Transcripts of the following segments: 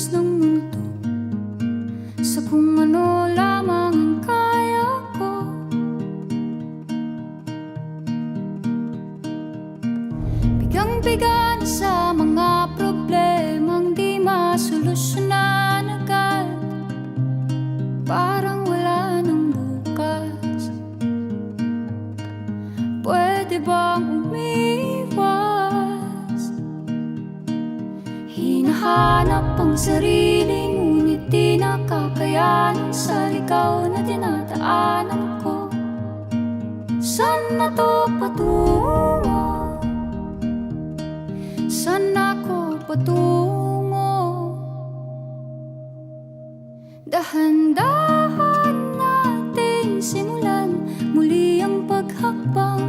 kilos ng mundo, sa kung ano lamang ang kaya ko. Bigang-biga na sa mga problemang di masolusyonan agad, parang wala nang bukas. Pwede bang umiwas? Hinahanap ang sarili, ngunit di nakakayanan sa ligaw na dinadaanan ko. Saan na to patungo? Saan ako patungo? Dahan-dahan nating simulan muli ang paghakbang.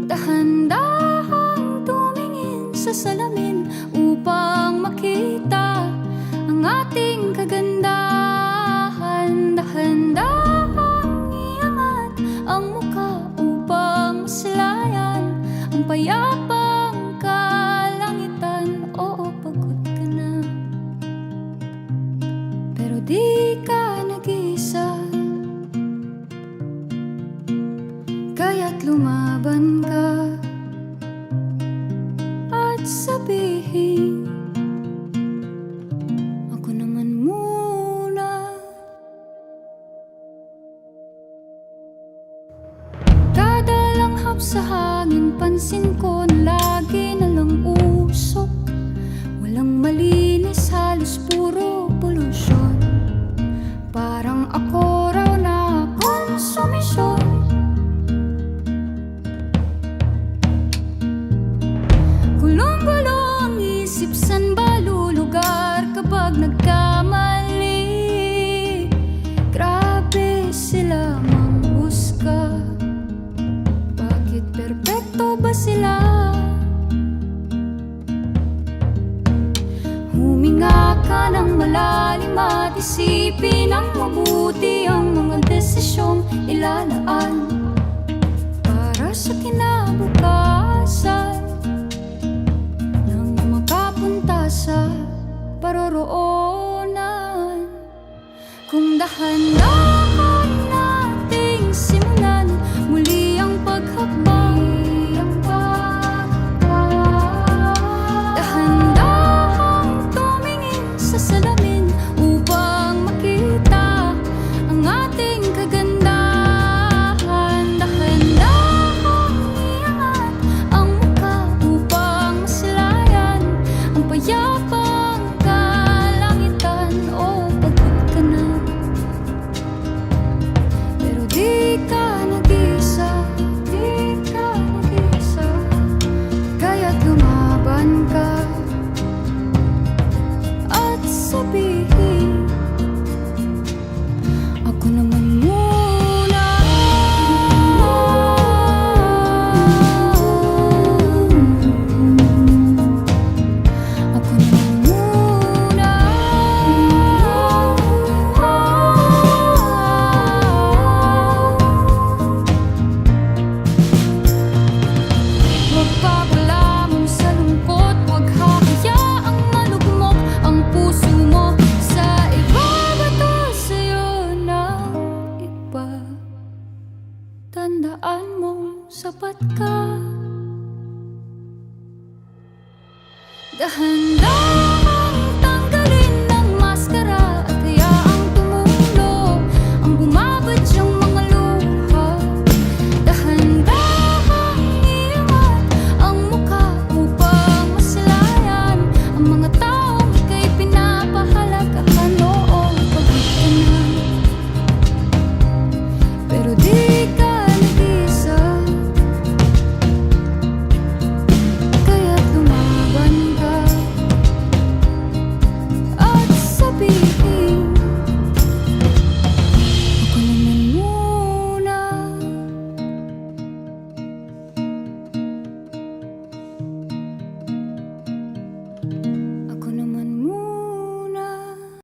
Dahan-dahang tumingin sa salamin upang makita ang ating kagandahan. Dahan-dahang iangat ang mukha upang maslayan ang payapang kalangitan. Oo, pagod ka na, pero di ka nag-iisa, kaya't lumaban ka at sabihin, ako naman muna. Kada langhap sa hangin, pansin ko na lagi na lang usok. Walang malinis, halos puro polusyon. Parang ako raw na konsumisyon. Gulong-gulo ang isip, san ba lulugar kapag nagkamali? Grabe sila manghusga, bakit perpekto ba sila? Huminga ka ng malalim at isipin ng mabuti ang mga desisyong ilalaan para sa kinabukasan, nang makapunta sa paroroonan. Kung dahan-dahan nating simulan muli ang paghakbang, dahan-dahang tumingin sa salamin upang makita ang ating kagandahan. Dahan-dahang iangat ang mukha upang maslayan ang payapang kalangitan. Oh, pagod ka na, pero di ka nag-iisa, di ka nag-iisa, kaya't lumaban ka at sabihin, ako naman muna. Ako naman muna. Huwag papalamon sa lungkot, huwag hahayaang malugmok ang puso mo sa ibabato sa'yo ng iba. Tandaan mong sapat ka. Dahan-dahan